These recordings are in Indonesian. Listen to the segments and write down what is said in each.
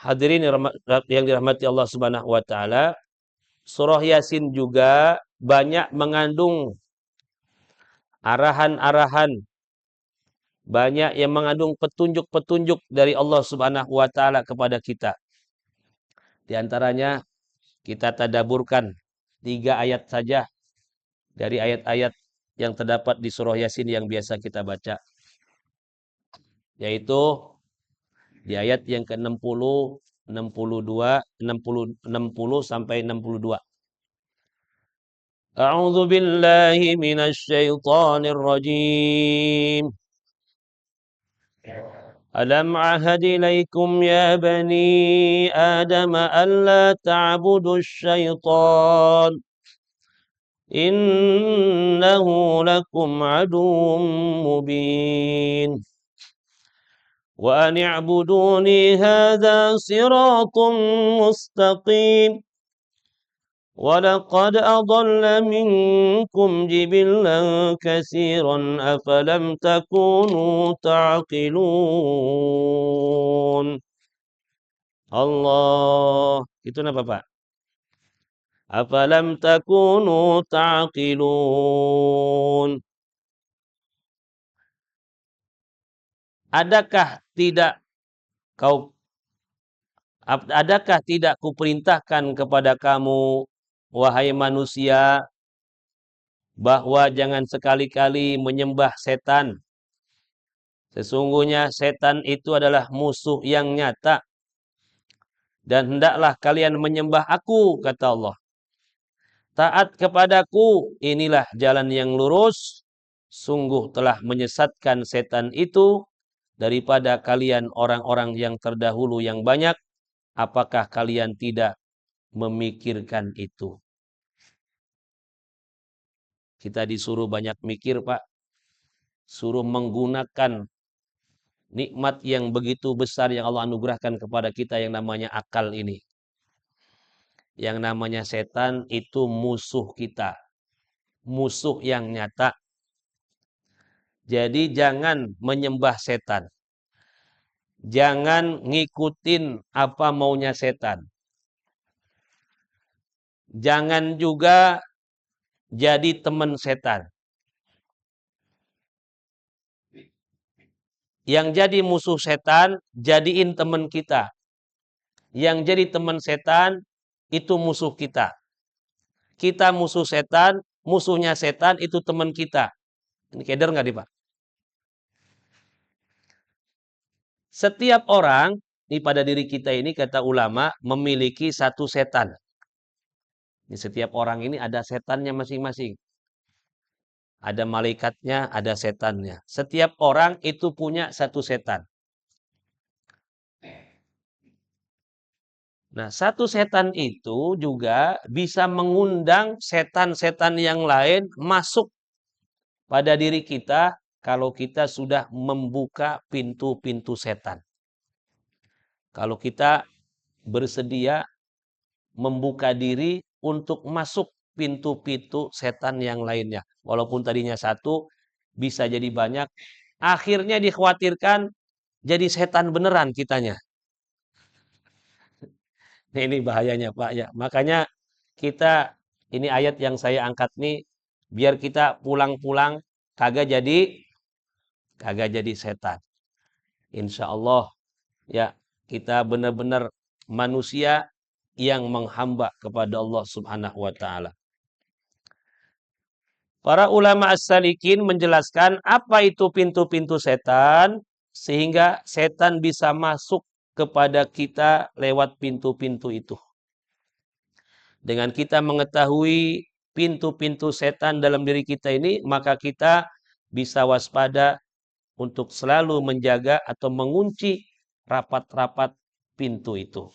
Hadirin yang dirahmati Allah Subhanahu wa taala, surah Yasin juga banyak mengandung arahan-arahan, banyak yang mengandung petunjuk-petunjuk dari Allah Subhanahu wa taala kepada kita. Di antaranya kita tadaburkan 3 ayat saja dari ayat-ayat yang terdapat di surah Yasin yang biasa kita baca. Yaitu di ayat yang ke-60, 62, 60 sampai 62. A'udzu billahi minasy syaithanir rajim. Alam ahad ilaikum ya bani Adam alla ta'budu syaitan. Innahu lakum aduwwum mubin. Wa an i'buduni hadza siratun mustaqim. ولقد أضل منكم جبلا كثيرا أفلم تكونوا تعقلون. Allah, itu apa Pak? Afalam takunu ta'qilun. Adakah tidak kau Adakah tidak kuperintahkan kepada kamu, wahai manusia, bahwa jangan sekali-kali menyembah setan. Sesungguhnya setan itu adalah musuh yang nyata. Dan hendaklah kalian menyembah aku, kata Allah. Taat kepadaku, inilah jalan yang lurus. Sungguh telah menyesatkan setan itu daripada kalian orang-orang yang terdahulu yang banyak. Apakah kalian tidak memikirkan itu? Kita disuruh banyak mikir, Pak. Suruh menggunakan nikmat yang begitu besar yang Allah anugerahkan kepada kita yang namanya akal ini. Yang namanya setan itu musuh kita. Musuh yang nyata. Jadi jangan menyembah setan. Jangan ngikutin apa maunya setan. Jangan juga jadi teman setan. Yang jadi musuh setan, jadiin teman kita. Yang jadi teman setan, itu musuh kita. Kita musuh setan, musuhnya setan, itu teman kita. Ini keder nggak nih Pak? Setiap orang, ini pada diri kita ini, kata ulama, memiliki satu setan. Ini setiap orang ini ada setannya masing-masing. Ada malaikatnya, ada setannya. Setiap orang itu punya satu setan. Nah, satu setan itu juga bisa mengundang setan-setan yang lain masuk pada diri kita kalau kita sudah membuka pintu-pintu setan. Kalau kita bersedia membuka diri untuk masuk pintu-pintu setan yang lainnya. Walaupun tadinya satu, bisa jadi banyak. Akhirnya dikhawatirkan jadi setan beneran kitanya. Nah, ini bahayanya Pak ya. Makanya kita, ini ayat yang saya angkat nih, biar kita pulang-pulang kagak jadi setan. Insya Allah ya, kita benar-benar manusia yang menghamba kepada Allah Subhanahu wa taala. Para ulama as-salikin menjelaskan apa itu pintu-pintu setan sehingga setan bisa masuk kepada kita lewat pintu-pintu itu. Dengan kita mengetahui pintu-pintu setan dalam diri kita ini, maka kita bisa waspada untuk selalu menjaga atau mengunci rapat-rapat pintu itu.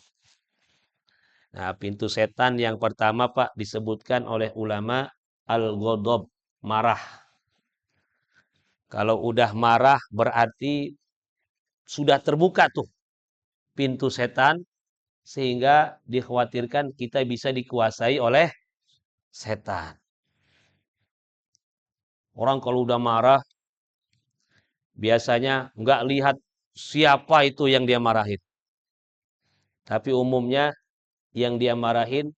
Nah, pintu setan yang pertama Pak disebutkan oleh ulama al-ghadab, marah. Kalau udah marah berarti sudah terbuka tuh pintu setan sehingga dikhawatirkan kita bisa dikuasai oleh setan. Orang kalau udah marah biasanya nggak lihat siapa itu yang dia marahin. Tapi umumnya yang dia marahin,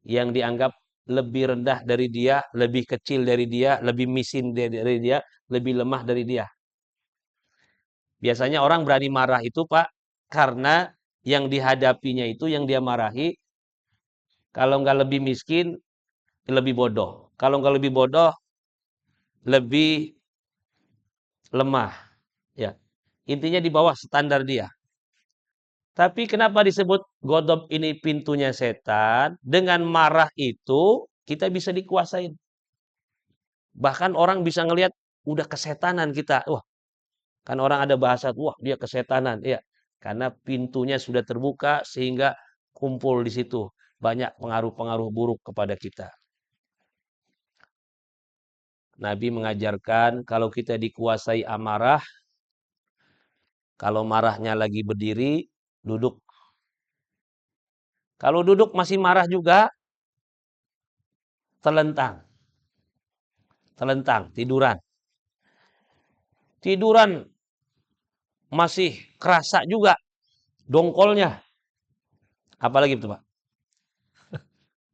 yang dianggap lebih rendah dari dia, lebih kecil dari dia, lebih miskin dari dia, lebih lemah dari dia. Biasanya orang berani marah itu, Pak, karena yang dihadapinya itu, yang dia marahi, kalau nggak lebih miskin, lebih bodoh. Kalau nggak lebih bodoh, lebih lemah. Ya, intinya di bawah standar dia. Tapi kenapa disebut godop ini pintunya setan? Dengan marah itu kita bisa dikuasain. Bahkan orang bisa ngelihat udah kesetanan kita. Wah, kan orang ada bahasa, wah dia kesetanan. Ya, karena pintunya sudah terbuka sehingga kumpul di situ banyak pengaruh-pengaruh buruk kepada kita. Nabi mengajarkan kalau kita dikuasai amarah, kalau marahnya lagi berdiri, duduk. Kalau duduk masih marah juga, telentang. Telentang, tiduran. Tiduran masih kerasa juga dongkolnya. Apalagi itu, Pak?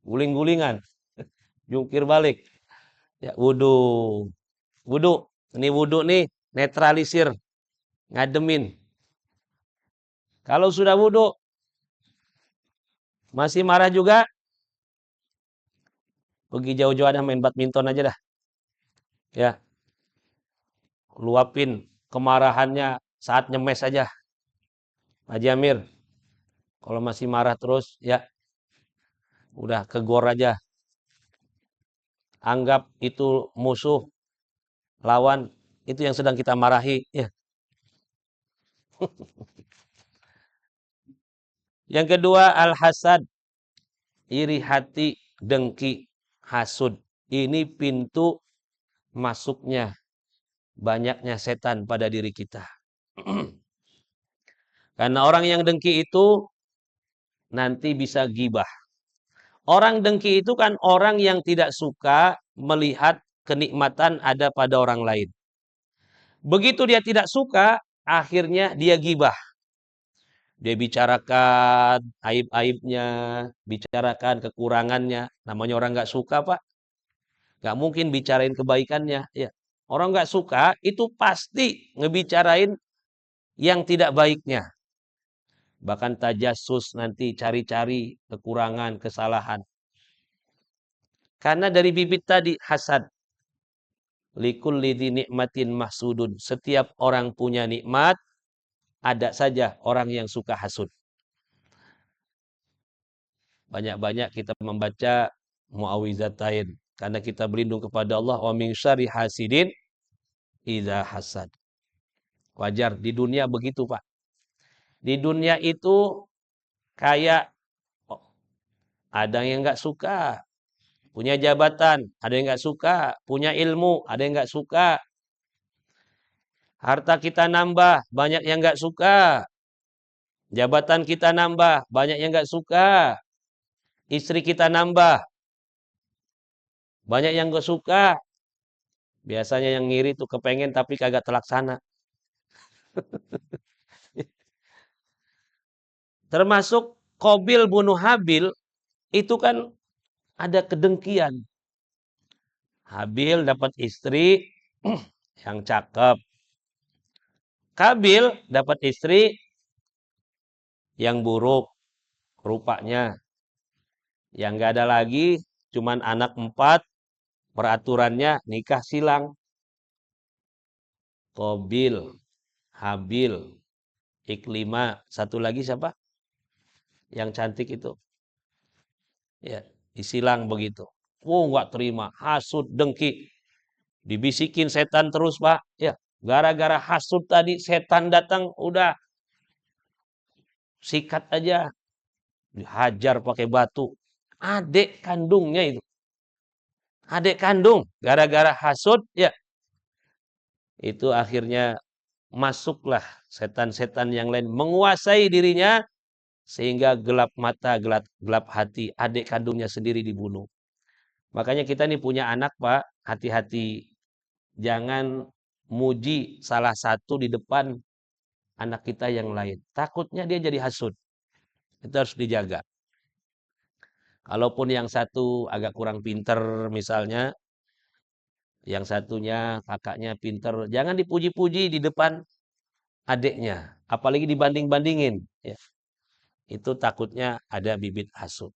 Guling-gulingan, jungkir balik. Ya, wudhu. Wudhu. Ini wudhu nih, netralisir, ngademin. Kalau sudah wudhu, masih marah juga, pergi jauh-jauh ada main badminton aja dah. Ya, luapin kemarahannya saat nyemes aja. Haji Amir, kalau masih marah terus, ya udah kegor aja. Anggap itu musuh, lawan, itu yang sedang kita marahi. Ya. Yang kedua, al-hasad, iri hati, dengki, hasud. Ini pintu masuknya banyaknya setan pada diri kita. Karena orang yang dengki itu nanti bisa gibah. Orang dengki itu kan orang yang tidak suka melihat kenikmatan ada pada orang lain. Begitu dia tidak suka, akhirnya dia gibah. Dia bicarakan aib-aibnya, bicarakan kekurangannya. Namanya orang nggak suka, Pak. Nggak mungkin bicarain kebaikannya. Ya. Orang nggak suka itu pasti ngebicarain yang tidak baiknya. Bahkan tajasus nanti cari-cari kekurangan, kesalahan. Karena dari bibit tadi hasad. Likulli dzi nikmatin mahsudun. Setiap orang punya nikmat, ada saja orang yang suka hasud. Banyak-banyak kita membaca muawizatain. Karena kita berlindung kepada Allah. Wa min syarri hasidin idza hasad. Wajar, di dunia begitu, Pak. Di dunia itu kayak ada yang nggak suka. Punya jabatan, ada yang nggak suka. Punya ilmu, ada yang nggak suka. Harta kita nambah, banyak yang nggak suka. Jabatan kita nambah, banyak yang nggak suka. Istri kita nambah, banyak yang nggak suka. Biasanya yang ngiri tuh kepengen tapi kagak terlaksana. Termasuk Qabil bunuh Habil, itu kan ada kedengkian. Habil dapat istri yang cakep. Kabil dapat istri yang buruk rupanya. Yang nggak ada lagi, cuman anak 4, peraturannya nikah silang. Qabil, Habil, Iklima, satu lagi siapa? Yang cantik itu. Ya, disilang begitu. Oh, nggak terima, hasud, dengki. Dibisikin setan terus, Pak. Ya, gara-gara hasud tadi setan datang, udah sikat aja, dihajar pakai batu. Adik kandungnya itu. Adik kandung, gara-gara hasud, ya. Itu akhirnya masuklah setan-setan yang lain menguasai dirinya sehingga gelap mata, gelap hati, adik kandungnya sendiri dibunuh. Makanya kita nih punya anak, Pak, hati-hati. Jangan muji salah satu di depan anak kita yang lain. Takutnya dia jadi hasud. Itu harus dijaga. Kalaupun yang satu agak kurang pinter misalnya, yang satunya kakaknya pinter, jangan dipuji-puji di depan adiknya, apalagi dibanding-bandingin. Ya. Itu takutnya ada bibit hasut.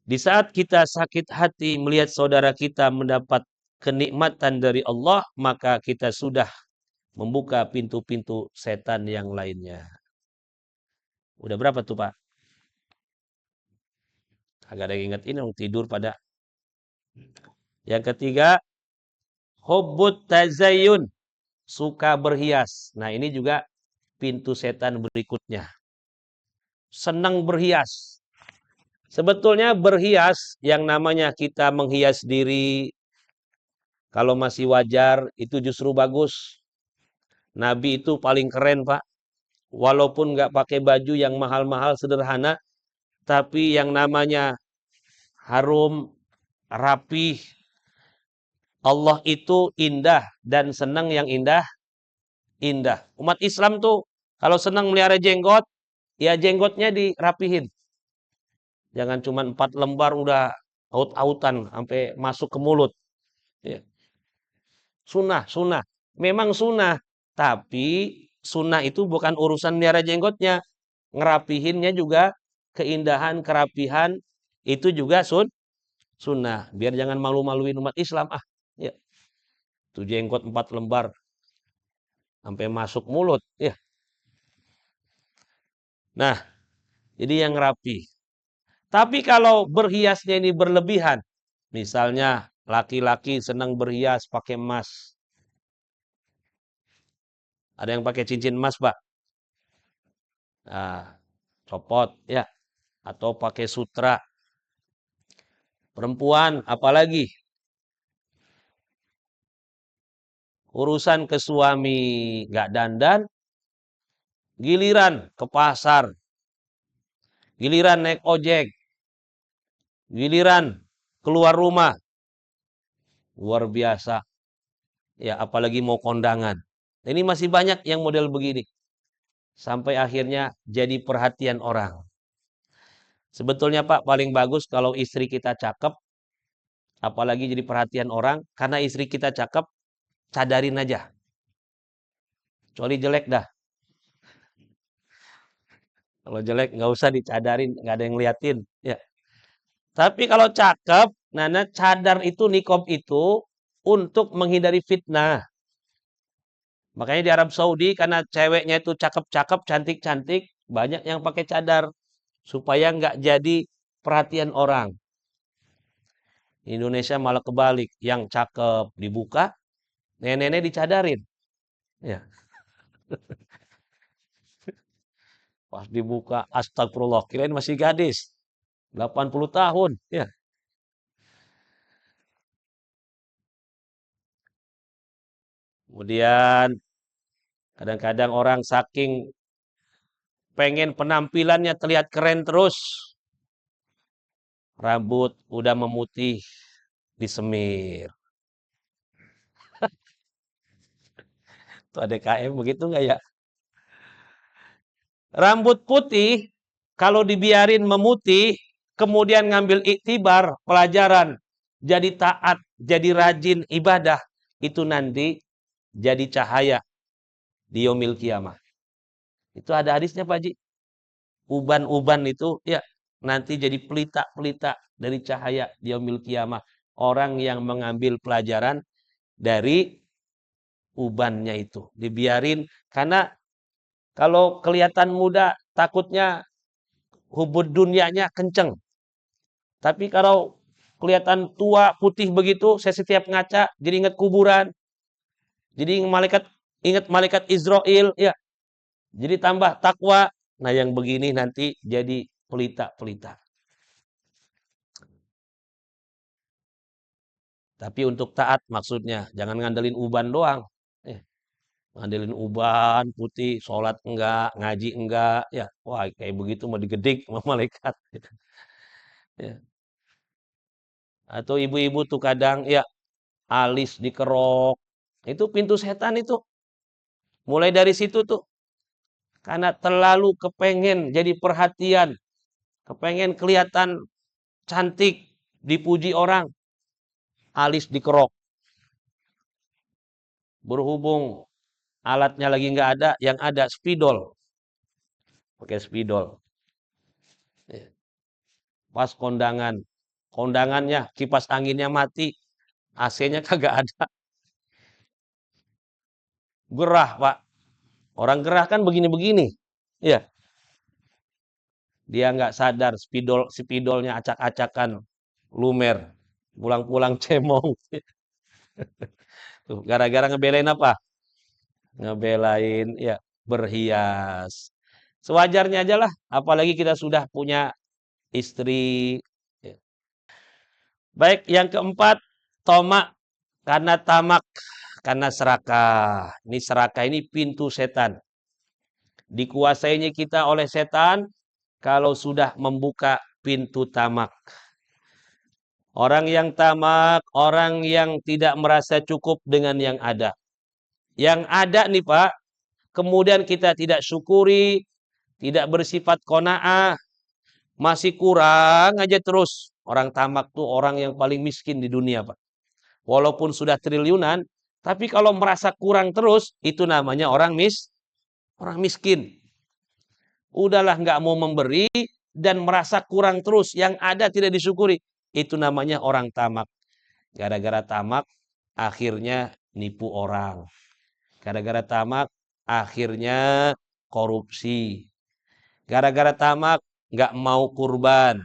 Di saat kita sakit hati melihat saudara kita mendapat kenikmatan dari Allah, maka kita sudah membuka pintu-pintu setan yang lainnya. Udah berapa tuh Pak? Agak ada yang ingat ini, tidur pada. Yang ketiga, hubbut tazayyun, suka berhias. Nah ini juga pintu setan berikutnya. Senang berhias. Sebetulnya berhias, yang namanya kita menghias diri, kalau masih wajar, itu justru bagus. Nabi itu paling keren Pak. Walaupun nggak pakai baju yang mahal-mahal sederhana, tapi yang namanya harum, rapih. Allah itu indah dan senang yang indah. Umat Islam tuh kalau senang melihara jenggot, ya jenggotnya dirapihin. Jangan cuma 4 lembar udah aut-autan sampai masuk ke mulut. Ya. Sunnah. Memang sunnah. Tapi sunnah itu bukan urusan melihara jenggotnya. Ngerapihinnya juga keindahan, kerapihan itu juga sunnah. Biar jangan malu-maluin umat Islam. Ya. Tuh jenggot 4 lembar sampai masuk mulut. Ya. Nah, jadi yang rapi. Tapi kalau berhiasnya ini berlebihan, misalnya laki-laki senang berhias pakai emas. Ada yang pakai cincin emas, Pak? Nah, copot ya, atau pakai sutra. Perempuan apalagi urusan ke suami nggak dandan, giliran ke pasar, giliran naik ojek, giliran keluar rumah, luar biasa. Ya, apalagi mau kondangan. Ini masih banyak yang model begini. Sampai akhirnya jadi perhatian orang. Sebetulnya Pak, paling bagus kalau istri kita cakep, apalagi jadi perhatian orang, karena istri kita cakep, cadarin aja. Kecuali jelek dah. Kalau jelek nggak usah dicadarin, nggak ada yang liatin. Ya. Tapi kalau cakep, nana cadar itu, nikob itu untuk menghindari fitnah. Makanya di Arab Saudi karena ceweknya itu cakep-cakep, cantik-cantik, banyak yang pakai cadar supaya nggak jadi perhatian orang. Indonesia malah kebalik, yang cakep dibuka, nenek-nenek dicadarin. Ya, pas dibuka, astagfirullah, kirain masih gadis. 80 tahun, ya. Kemudian kadang-kadang orang saking pengen penampilannya terlihat keren terus, rambut udah memutih, disemir. Tuh ada KM begitu nggak ya? Rambut putih, kalau dibiarin memutih, kemudian ngambil iktibar, pelajaran, jadi taat, jadi rajin ibadah, itu nanti jadi cahaya di yaumil kiamah. Itu ada hadisnya Pak Ji. Uban-uban itu ya nanti jadi pelita-pelita dari cahaya di yaumil kiamah. Orang yang mengambil pelajaran dari ubannya itu. Dibiarin karena kalau kelihatan muda takutnya hubud dunianya kenceng. Tapi kalau kelihatan tua putih begitu, saya setiap ngaca jadi ingat kuburan. Jadi ingat malaikat Israel, ya. Jadi tambah takwa. Nah, yang begini nanti jadi pelita-pelita. Tapi untuk taat maksudnya, jangan ngandelin uban doang. Eh, ngandelin uban putih, sholat enggak, ngaji enggak, ya. Wah, kayak begitu mau digedik sama malaikat. Ya. Atau ibu-ibu tuh kadang ya alis dikerok. Itu pintu setan itu. Mulai dari situ tuh. Karena terlalu kepengen jadi perhatian. Kepengen kelihatan cantik, dipuji orang. Alis dikerok. Berhubung alatnya lagi nggak ada, yang ada spidol. Pakai spidol. Pas kondangan. Kondangannya, kipas anginnya mati. AC-nya kagak ada. Gerah, Pak. Orang gerah kan begini-begini. Ya, dia nggak sadar spidolnya acak-acakan, lumer. Pulang-pulang cemong. Tuh, gara-gara ngebelain apa? Ngebelain ya berhias. Sewajarnya aja lah, apalagi kita sudah punya istri. Ya. Baik, yang keempat, tomak karena tamak, karena serakah. Ini serakah ini pintu setan. Dikuasainya kita oleh setan kalau sudah membuka pintu tamak. Orang yang tamak, orang yang tidak merasa cukup dengan yang ada. Yang ada nih Pak, kemudian kita tidak syukuri, tidak bersifat qanaah, masih kurang aja terus. Orang tamak tuh orang yang paling miskin di dunia Pak. Walaupun sudah triliunan, tapi kalau merasa kurang terus, itu namanya orang miskin. Udahlah nggak mau memberi dan merasa kurang terus, yang ada tidak disyukuri. Itu namanya orang tamak. Gara-gara tamak, akhirnya nipu orang. Gara-gara tamak, akhirnya korupsi. Gara-gara tamak, nggak mau kurban.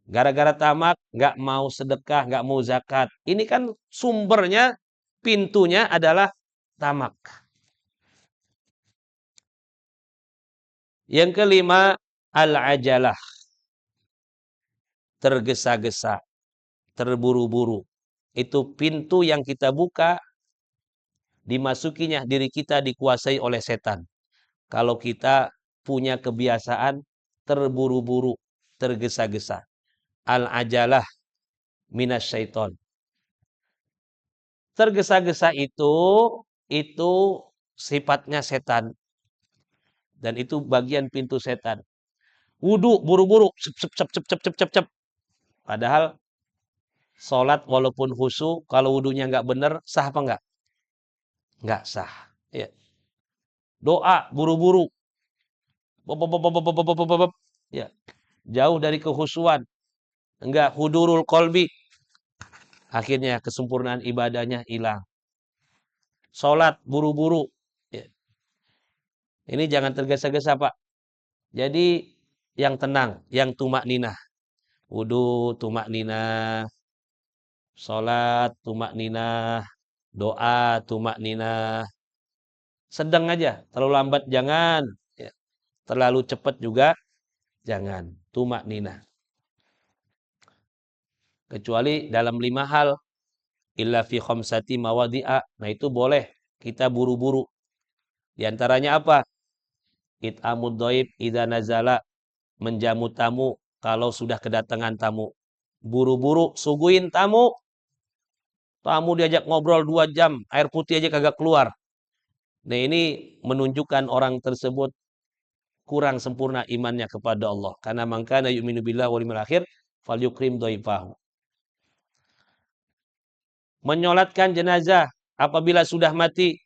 Gara-gara tamak, nggak mau sedekah, nggak mau zakat. Ini kan sumbernya, pintunya adalah tamak. Yang kelima, al-ajalah. Tergesa-gesa, terburu-buru. Itu pintu yang kita buka, dimasukinya diri kita dikuasai oleh setan. Kalau kita punya kebiasaan terburu-buru, tergesa-gesa. Al-ajalah minas syaiton. Tergesa-gesa itu sifatnya setan. Dan itu bagian pintu setan. Wudu buru-buru, cep. Padahal sholat walaupun khusyuk, kalau wudunya nggak benar, sah apa nggak? Nggak sah. Ya. Doa buru-buru. Ya. Jauh dari kehusuan. Enggak hudurul kolbi. Akhirnya kesempurnaan ibadahnya hilang. Sholat buru-buru. Ya. Ini jangan tergesa-gesa Pak. Jadi yang tenang, yang tumak ninah. Wudu tumak ninah. Sholat tumak ninah. Doa tumak ninah. Sedang aja. Terlalu lambat jangan. Ya. Terlalu cepat juga jangan. Tumak ninah. Kecuali dalam 5 hal. Illa fi khamsati mawadi'a. Nah itu boleh. Kita buru-buru. Di antaranya apa? It'amud dhaib idza nazala. Menjamu tamu kalau sudah kedatangan tamu. Buru-buru suguhin tamu. Tamu diajak ngobrol 2 jam. Air putih aja kagak keluar. Nah ini menunjukkan orang tersebut kurang sempurna imannya kepada Allah. Karena mangkana yu'minu billah wal yawmil akhir falyukrim dhaifahu. Menyolatkan jenazah apabila sudah mati.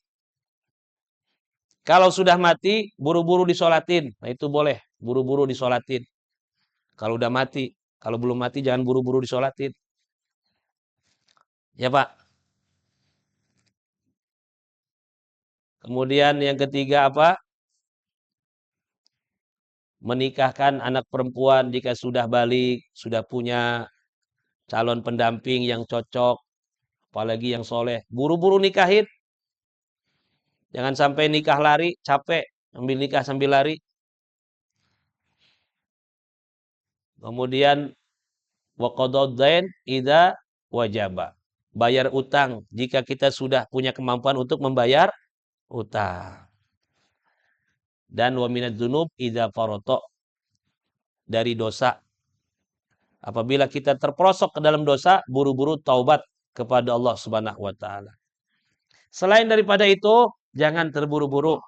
Kalau sudah mati, buru-buru disolatin. Nah itu boleh, buru-buru disolatin. Kalau udah mati, kalau belum mati jangan buru-buru disolatin. Ya Pak. Kemudian yang ketiga apa? Menikahkan anak perempuan jika sudah balik, sudah punya calon pendamping yang cocok, apalagi yang soleh. Buru-buru nikahin. Jangan sampai nikah lari, capek. Ambil nikah sambil lari. Kemudian waqadadzain idza wajaba. Bayar utang jika kita sudah punya kemampuan untuk membayar utang. Dan wa minadz dzunub idza farata. Dari dosa. Apabila kita terperosok ke dalam dosa, buru-buru taubat kepada Allah Subhanahu wa taala. Selain daripada itu, jangan terburu-buru,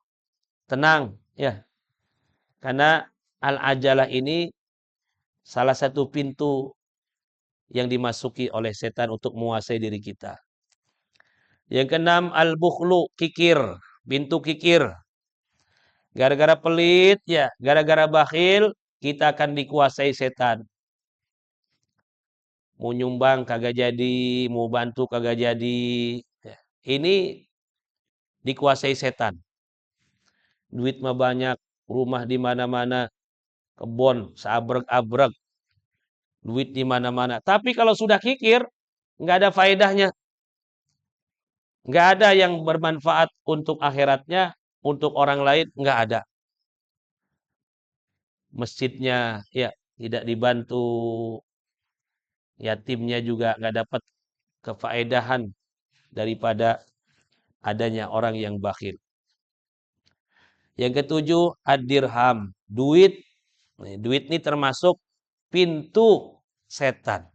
tenang ya. Karena al-ajalah ini salah satu pintu yang dimasuki oleh setan untuk menguasai diri kita. Yang keenam, al-bukhlu, kikir, pintu kikir. Gara-gara pelit ya, gara-gara bakhil, kita akan dikuasai setan. Mau nyumbang kagak jadi, mau bantu kagak jadi. Ya. Ini dikuasai setan. Duit mah banyak, rumah di mana-mana, kebon seabrek-abrek, duit di mana-mana. Tapi kalau sudah kikir, nggak ada faedahnya. Nggak ada yang bermanfaat untuk akhiratnya, untuk orang lain, nggak ada. Masjidnya ya tidak dibantu, yatimnya juga nggak dapat kefaedahan daripada adanya orang yang bakhil. Yang ketujuh, ad-dirham, duit. Duit ini termasuk pintu setan.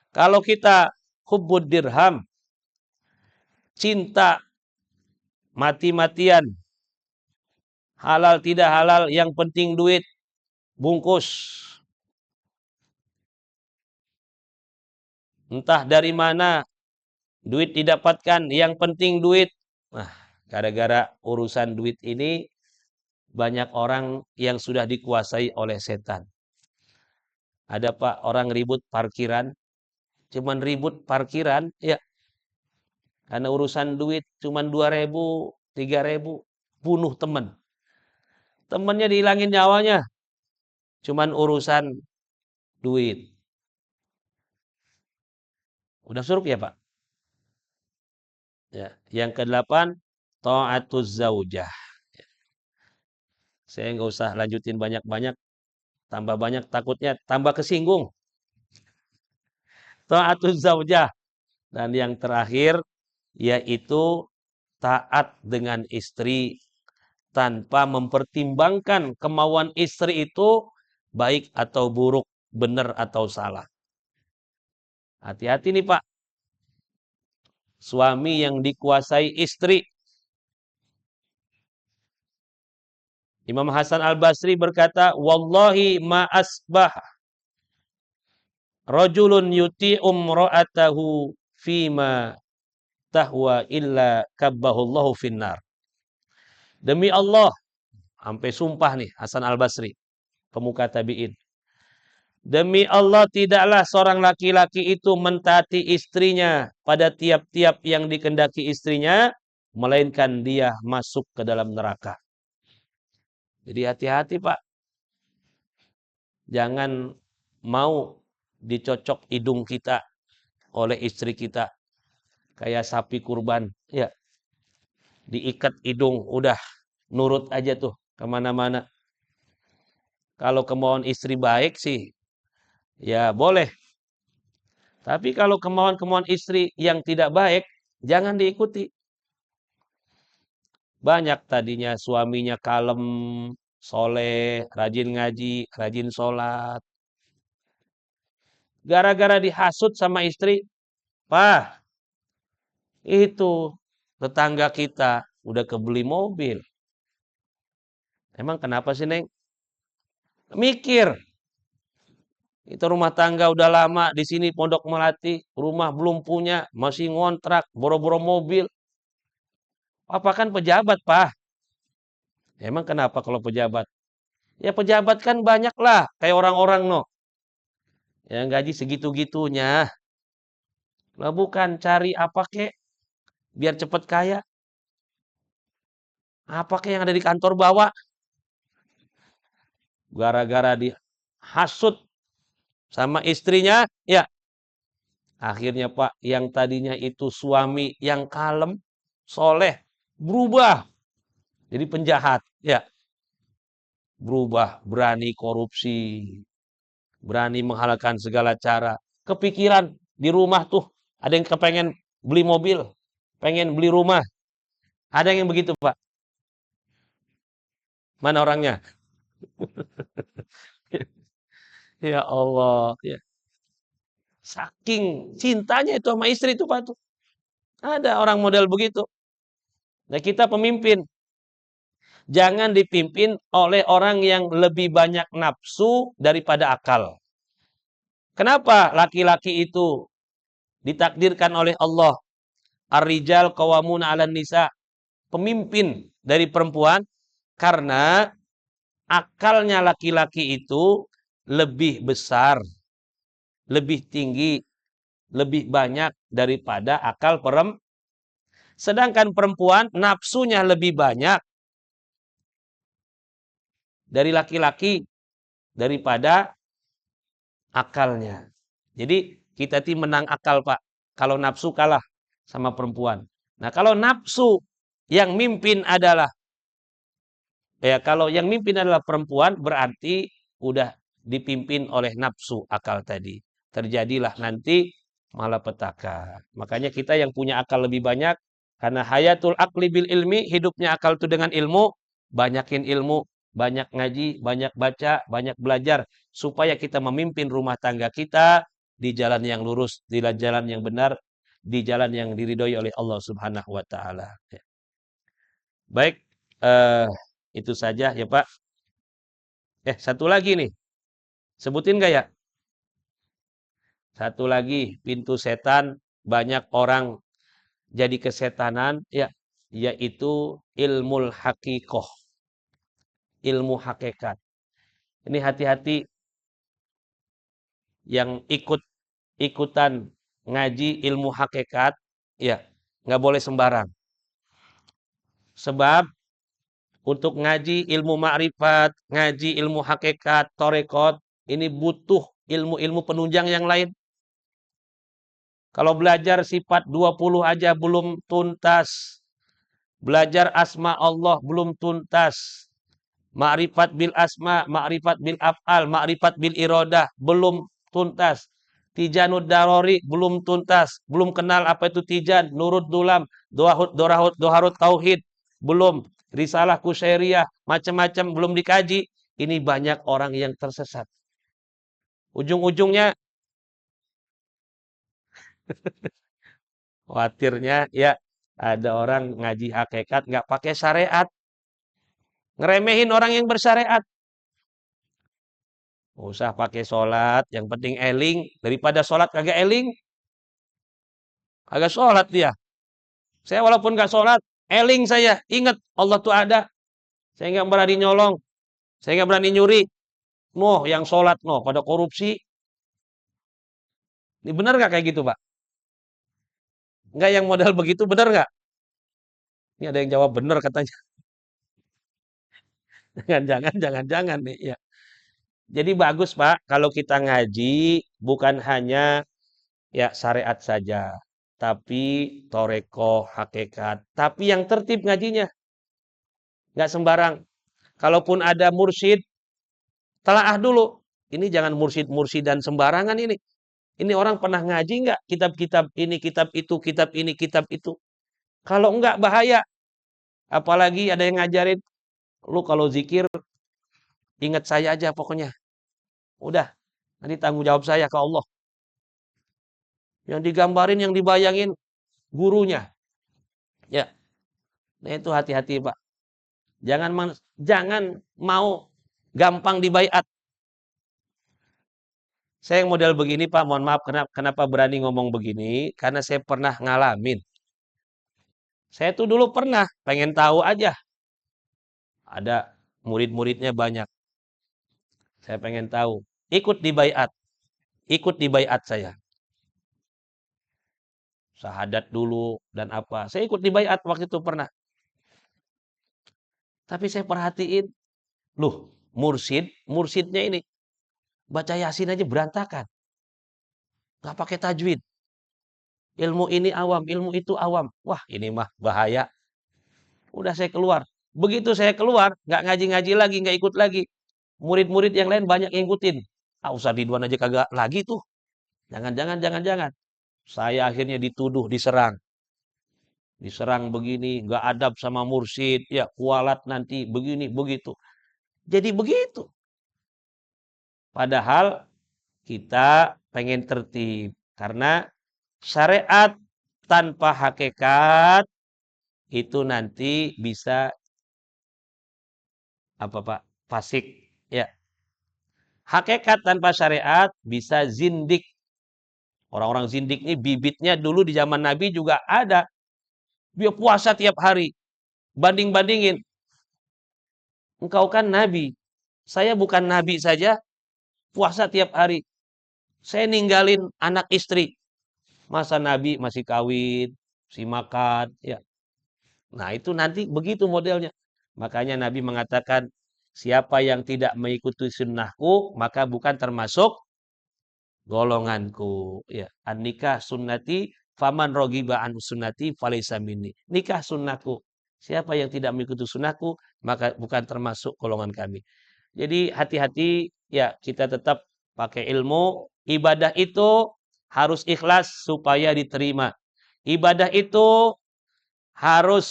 Kalau kita hubbud dirham, cinta mati-matian, halal tidak halal, yang penting duit, bungkus. Entah dari mana duit didapatkan, yang penting duit. Nah, gara-gara urusan duit ini, banyak orang yang sudah dikuasai oleh setan. Ada Pak, orang ribut parkiran, cuman ribut parkiran, ya. Karena urusan duit cuman 2.000, 3.000, bunuh teman. Temannya dihilangin nyawanya, cuman urusan duit. Udah suruh ya Pak? Ya. Yang ke-8, ta'atuz zaujah. Saya nggak usah lanjutin banyak-banyak, tambah banyak takutnya tambah kesinggung. Ta'atuz zaujah. Dan yang terakhir, yaitu taat dengan istri tanpa mempertimbangkan kemauan istri itu baik atau buruk, benar atau salah. Hati-hati nih Pak. Suami yang dikuasai istri. Imam Hasan Al-Basri berkata, "Wallahi ma asbah rajulun yuti'um ra'atahu fima tahwa illa kabbahullahu finnar." Demi Allah, sampai sumpah nih Hasan Al-Basri, pemuka tabi'in. Demi Allah, tidaklah seorang laki-laki itu mentaati istrinya pada tiap-tiap yang dikehendaki istrinya, melainkan dia masuk ke dalam neraka. Jadi hati-hati Pak. Jangan mau dicocok hidung kita oleh istri kita. Kayak sapi kurban. Ya, diikat hidung, udah nurut aja tuh kemana-mana. Kalau kemauan istri baik sih, ya boleh. Tapi kalau kemauan-kemauan istri yang tidak baik, jangan diikuti. Banyak tadinya suaminya kalem, soleh, rajin ngaji, rajin sholat. Gara-gara dihasut sama istri, Pak, itu tetangga kita udah kebeli mobil. Emang kenapa sih, Neng? Mikir. Itu rumah tangga udah lama di sini Pondok Melati, rumah belum punya, masih ngontrak, boro-boro mobil. Apa kan pejabat, Pak? Emang kenapa kalau pejabat? Ya pejabat kan banyak lah, kayak orang-orang no. Yang gaji segitu-gitunya. Lah bukan cari apa kek biar cepet kaya. Apa kek yang ada di kantor bawa? Gara-gara dihasut sama istrinya, ya akhirnya Pak, yang tadinya itu suami yang kalem, soleh, berubah jadi penjahat, ya. Berubah, berani korupsi, berani menghalalkan segala cara. Kepikiran di rumah tuh, ada yang kepengen beli mobil, pengen beli rumah. Ada yang begitu Pak. Mana orangnya? Ya Allah, ya. Saking cintanya itu sama istri itu Pak tuh. Ada orang model begitu. Nah, kita pemimpin. Jangan dipimpin oleh orang yang lebih banyak nafsu daripada akal. Kenapa laki-laki itu ditakdirkan oleh Allah? Ar-rijal qawwamuna 'alan nisa. Pemimpin dari perempuan karena akalnya laki-laki itu lebih besar, lebih tinggi, lebih banyak daripada akal perempuan. Sedangkan perempuan nafsunya lebih banyak dari laki-laki daripada akalnya. Jadi kita menang akal, Pak. Kalau nafsu kalah sama perempuan. Nah, kalau nafsu yang mimpin adalah kalau yang mimpin adalah perempuan, berarti udah dipimpin oleh nafsu akal tadi. Terjadilah nanti malapetaka. Makanya kita yang punya akal lebih banyak, karena hayatul akli bil ilmi, hidupnya akal itu dengan ilmu, banyakin ilmu, banyak ngaji, banyak baca, banyak belajar, supaya kita memimpin rumah tangga kita di jalan yang lurus, di jalan yang benar, di jalan yang diridhoi oleh Allah Subhanahu wa taala. Baik, eh, itu saja ya Pak. Satu lagi nih. Sebutin gak ya? Satu lagi, pintu setan, banyak orang jadi kesetanan, ya, yaitu ilmu hakikoh, ilmu hakikat. Ini hati-hati yang ikutan ngaji ilmu hakikat, ya, nggak boleh sembarang. Sebab untuk ngaji ilmu ma'rifat, ngaji ilmu hakikat, torekot, ini butuh ilmu-ilmu penunjang yang lain. Kalau belajar sifat 20 aja belum tuntas. Belajar asma Allah belum tuntas. Ma'rifat bil asma, ma'rifat bil af'al, ma'rifat bil irodah belum tuntas. Tijanud darori belum tuntas. Belum kenal apa itu tijan, nurut dulam, doharut tauhid belum. Risalah kusyairiyah, macam-macam belum dikaji. Ini banyak orang yang tersesat. Ujung-ujungnya khawatirnya ya ada orang ngaji hakikat nggak pakai syariat. Ngeremehin orang yang bersyariat. Usah pakai sholat, yang penting eling. Daripada sholat kagak eling, kagak sholat dia. Saya walaupun nggak sholat, eling saya. Ingat Allah tuh ada. Saya nggak berani nyolong. Saya nggak berani nyuri. Noh, yang sholat, noh, pada korupsi. Ini benar nggak kayak gitu, Pak? Nggak yang modal begitu, benar nggak? Ini ada yang jawab benar katanya. Jangan-jangan nih. Ya. Jadi bagus, Pak, kalau kita ngaji bukan hanya ya syariat saja, tapi toreko, hakikat, tapi yang tertib ngajinya, nggak sembarang. Kalaupun ada mursyid, telaah dulu. Ini jangan mursyid dan sembarangan ini. Ini orang pernah ngaji nggak? Kitab-kitab ini, kitab itu, kitab ini, kitab itu. Kalau enggak bahaya. Apalagi ada yang ngajarin, lu kalau zikir ingat saya aja pokoknya. Udah, nanti tanggung jawab saya ke Allah. Yang digambarin, yang dibayangin gurunya. Ya, nah itu hati-hati Pak. Jangan mau gampang dibaiat. Saya yang model begini Pak, mohon maaf kenapa berani ngomong begini, karena saya pernah ngalamin. Saya tuh dulu pernah pengen tahu aja. Ada murid-muridnya banyak. Saya pengen tahu. Ikut dibaiat. Ikut dibaiat saya. Syahadat dulu dan apa. Saya ikut dibaiat waktu itu pernah. Tapi saya perhatiin, loh, mursidnya ini baca Yasin aja berantakan. Gak pakai tajwid. Ilmu ini awam, ilmu itu awam. Wah, ini mah bahaya. Udah saya keluar. Begitu saya keluar, nggak ngaji-ngaji lagi, nggak ikut lagi. Murid-murid yang lain banyak yang ikutin. Ustaz Ridwan aja kagak lagi tuh. Jangan. Saya akhirnya dituduh, diserang. Diserang begini, nggak adab sama mursyid. Ya, kualat nanti, begini, begitu. Jadi begitu. Padahal kita pengen tertib. Karena syariat tanpa hakikat itu nanti bisa apa Pak? Fasik. Ya. Hakikat tanpa syariat bisa zindik. Orang-orang zindik ini bibitnya dulu di zaman Nabi juga ada. Dia puasa tiap hari. Banding-bandingin. Engkau kan Nabi. Saya bukan Nabi saja. Puasa tiap hari. Saya ninggalin anak istri. Masa Nabi masih kawin. Masih makan. Ya. Nah itu nanti begitu modelnya. Makanya Nabi mengatakan. Siapa yang tidak mengikuti sunnahku. Maka bukan termasuk golonganku. Ya, an-nikah sunnati faman rogiba an sunnati falaysa minni. Nikah sunnahku. Siapa yang tidak mengikuti sunnahku, maka bukan termasuk golongan kami. Jadi hati-hati ya, kita tetap pakai ilmu. Ibadah itu harus ikhlas supaya diterima. Ibadah itu harus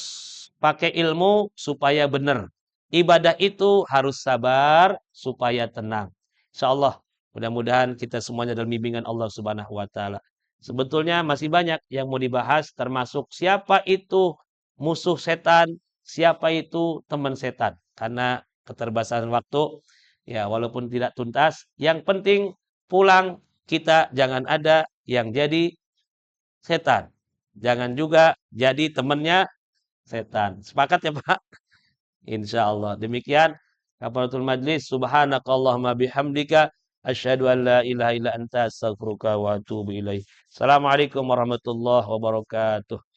pakai ilmu supaya benar. Ibadah itu harus sabar supaya tenang. Insyaallah mudah-mudahan kita semuanya dalam bimbingan Allah Subhanahu wa taala. Sebetulnya masih banyak yang mau dibahas termasuk siapa itu musuh setan, siapa itu teman setan. Karena keterbatasan waktu ya walaupun tidak tuntas, yang penting pulang kita jangan ada yang jadi setan. Jangan juga jadi temannya setan. Sepakat ya Pak? Insya Allah. Demikian kafaratul majlis. Subhanakallahumma bihamdika. Asyhadu an la ilaha illa anta astaghfiruka wa atubu ilaih. Assalamualaikum warahmatullahi wabarakatuh.